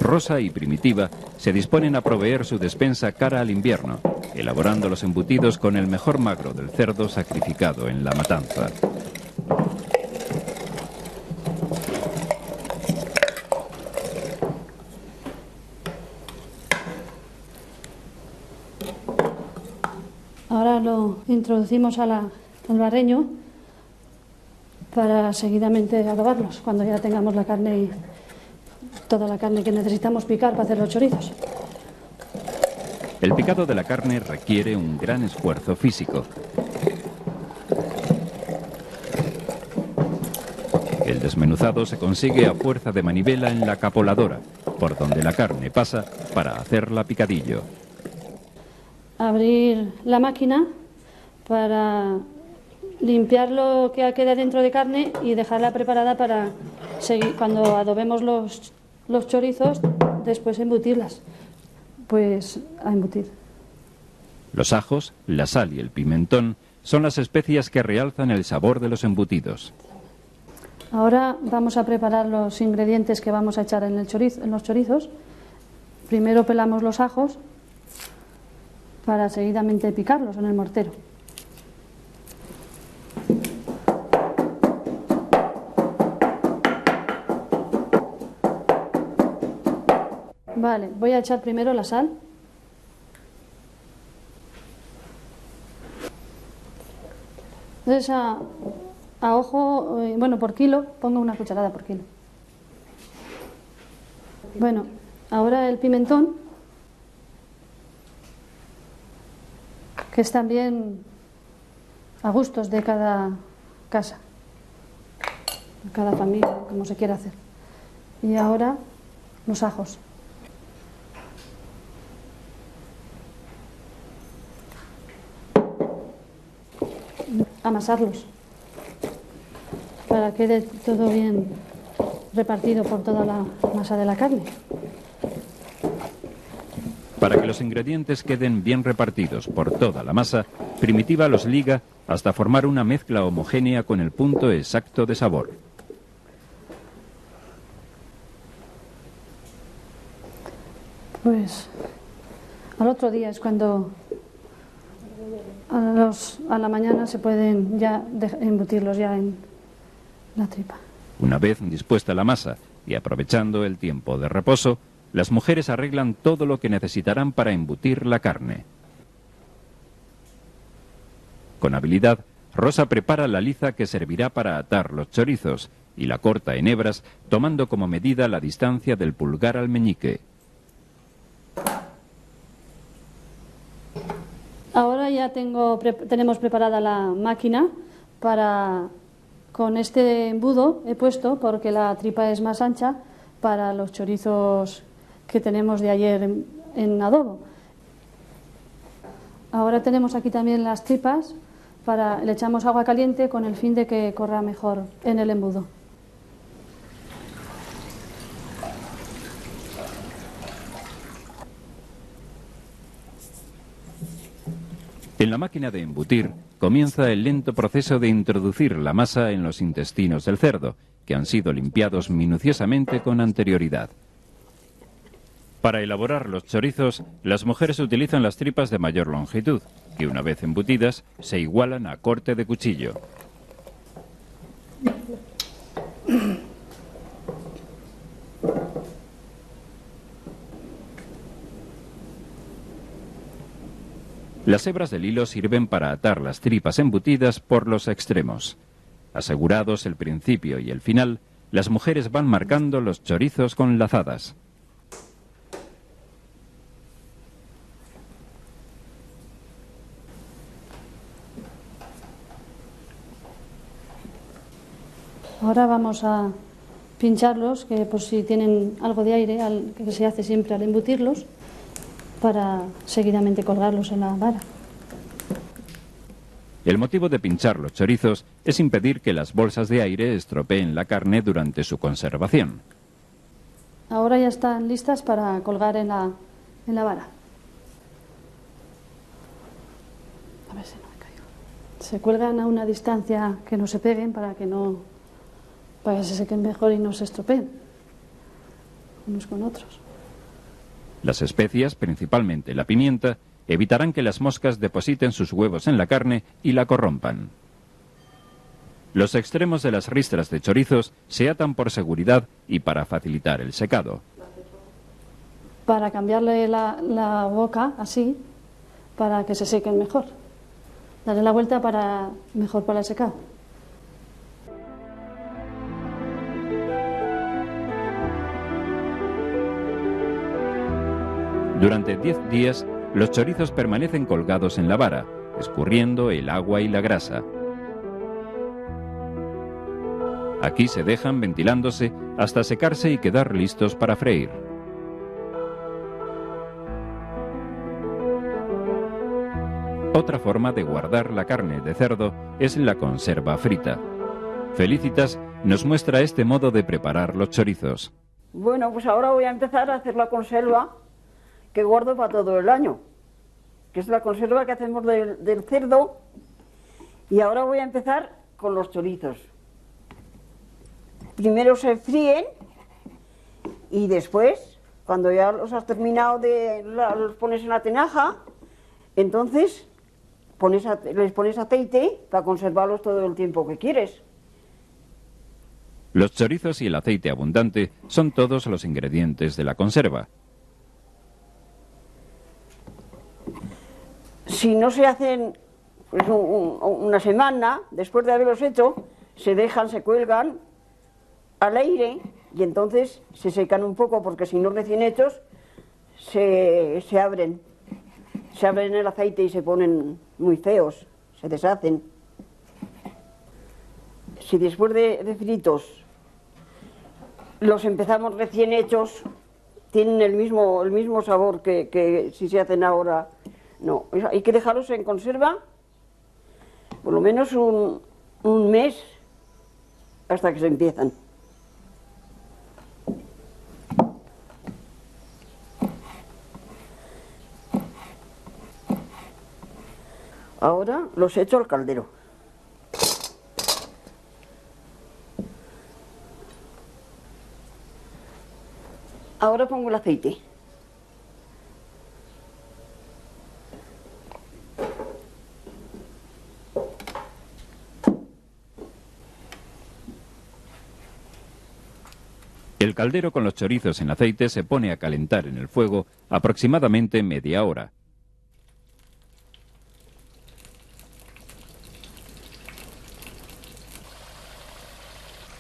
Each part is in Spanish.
Rosa y Primitiva se disponen a proveer su despensa cara al invierno, elaborando los embutidos con el mejor magro del cerdo sacrificado en la matanza. Ahora lo introducimos al barreño para seguidamente adobarlos cuando ya tengamos la carne y toda la carne que necesitamos picar para hacer los chorizos. El picado de la carne requiere un gran esfuerzo físico. El desmenuzado se consigue a fuerza de manivela en la capoladora, por donde la carne pasa para hacerla picadillo. Abrir la máquina para limpiar lo que queda dentro de carne y dejarla preparada para seguir, cuando adobemos los chorizos, después embutirlas. Pues a embutir. Los ajos, la sal y el pimentón son las especias que realzan el sabor de los embutidos. Ahora vamos a preparar los ingredientes que vamos a echar en los chorizos. Primero pelamos los ajos para seguidamente picarlos en el mortero. Vale, voy a echar primero la sal. Entonces a ojo, bueno, por kilo, pongo una cucharada por kilo. Bueno, ahora el pimentón, que es también a gustos de cada casa, de cada familia, como se quiera hacer. Y ahora los ajos. Amasarlos para que quede todo bien repartido por toda la masa de la carne. Para que los ingredientes queden bien repartidos por toda la masa, Primitiva los liga hasta formar una mezcla homogénea con el punto exacto de sabor. Pues al otro día es cuando a la mañana se pueden ya embutirlos ya en la tripa. Una vez dispuesta la masa y aprovechando el tiempo de reposo, las mujeres arreglan todo lo que necesitarán para embutir la carne. Con habilidad, Rosa prepara la liza que servirá para atar los chorizos y la corta en hebras, tomando como medida la distancia del pulgar al meñique. Ahora ya tenemos preparada la máquina para, con este embudo he puesto, porque la tripa es más ancha, para los chorizos que tenemos de ayer en adobo. Ahora tenemos aquí también las tripas, le echamos agua caliente con el fin de que corra mejor en el embudo. En la máquina de embutir comienza el lento proceso de introducir la masa en los intestinos del cerdo, que han sido limpiados minuciosamente con anterioridad. Para elaborar los chorizos, las mujeres utilizan las tripas de mayor longitud, que una vez embutidas se igualan a corte de cuchillo. Las hebras del hilo sirven para atar las tripas embutidas por los extremos. Asegurados el principio y el final, las mujeres van marcando los chorizos con lazadas. Ahora vamos a pincharlos, que por si tienen algo de aire, que se hace siempre al embutirlos, para seguidamente colgarlos en la vara. El motivo de pinchar los chorizos es impedir que las bolsas de aire estropeen la carne durante su conservación. Ahora ya están listas para colgar en la vara. A ver si no me caigo. Se cuelgan a una distancia que no se peguen para que se sequen mejor y no se estropeen unos con otros. Las especias, principalmente la pimienta, evitarán que las moscas depositen sus huevos en la carne y la corrompan. Los extremos de las ristras de chorizos se atan por seguridad y para facilitar el secado. Para cambiarle la boca, así, para que se sequen mejor. Darle la vuelta mejor para el secado. Durante 10 días, los chorizos permanecen colgados en la vara, escurriendo el agua y la grasa. Aquí se dejan ventilándose hasta secarse y quedar listos para freír. Otra forma de guardar la carne de cerdo es la conserva frita. Felicitas nos muestra este modo de preparar los chorizos. Bueno, pues ahora voy a empezar a hacer la conserva que guardo para todo el año, que es la conserva que hacemos del cerdo, y ahora voy a empezar con los chorizos. Primero se fríen y después, cuando ya los has terminado los pones en la tinaja, entonces les pones aceite para conservarlos todo el tiempo que quieres. Los chorizos y el aceite abundante son todos los ingredientes de la conserva. Si no se hacen pues, una semana, después de haberlos hecho, se dejan, se cuelgan al aire y entonces se secan un poco, porque si no recién hechos se abren el aceite y se ponen muy feos, se deshacen. Si después de fritos los empezamos recién hechos, tienen el mismo sabor que si se hacen ahora. No, hay que dejarlos en conserva por lo menos un mes hasta que se empiezan. Ahora los echo al caldero. Ahora pongo el aceite. El caldero con los chorizos en aceite se pone a calentar en el fuego aproximadamente media hora.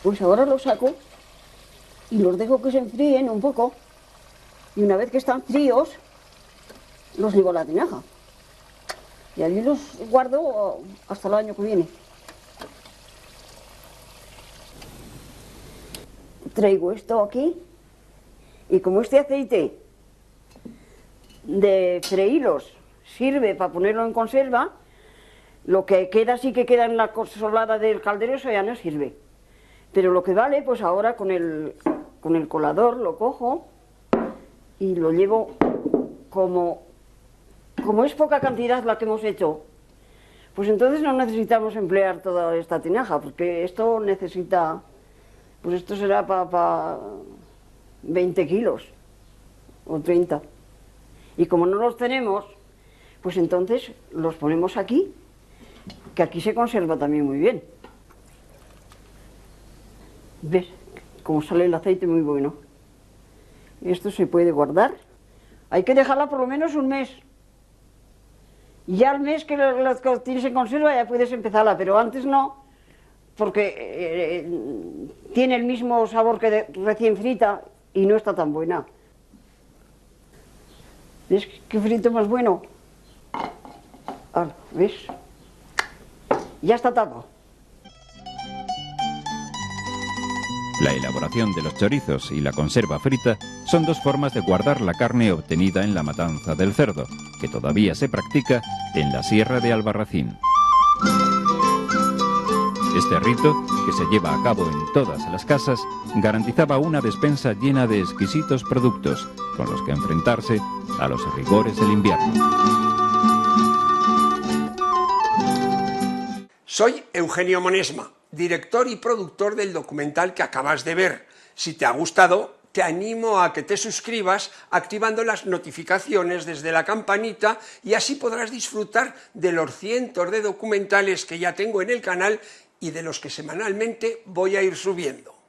Pues ahora los saco y los dejo que se enfríen un poco, y una vez que están fríos los llevo a la tinaja y allí los guardo hasta el año que viene. Traigo esto aquí y como este aceite de freírlos sirve para ponerlo en conserva, lo que queda sí que queda en la solada del caldero, eso ya no sirve. Pero lo que vale, pues ahora con el colador lo cojo y lo llevo como es poca cantidad la que hemos hecho, pues entonces no necesitamos emplear toda esta tinaja, porque esto necesita, pues esto será para 20 kilos o 30. Y como no los tenemos, pues entonces los ponemos aquí, que aquí se conserva también muy bien. ¿Ves? Como sale el aceite muy bueno. Esto se puede guardar. Hay que dejarla por lo menos un mes. Y ya al mes que lo tienes en conserva ya puedes empezarla, pero antes no, porque tiene el mismo sabor que recién frita y no está tan buena. ¿Ves qué frito más bueno? Ahora, ¿ves? Ya está tapado. La elaboración de los chorizos y la conserva frita son dos formas de guardar la carne obtenida en la matanza del cerdo, que todavía se practica en la Sierra de Albarracín. Este rito, que se lleva a cabo en todas las casas, garantizaba una despensa llena de exquisitos productos con los que enfrentarse a los rigores del invierno. Soy Eugenio Monesma, director y productor del documental que acabas de ver. Si te ha gustado, te animo a que te suscribas activando las notificaciones desde la campanita y así podrás disfrutar de los cientos de documentales que ya tengo en el canal y de los que semanalmente voy a ir subiendo.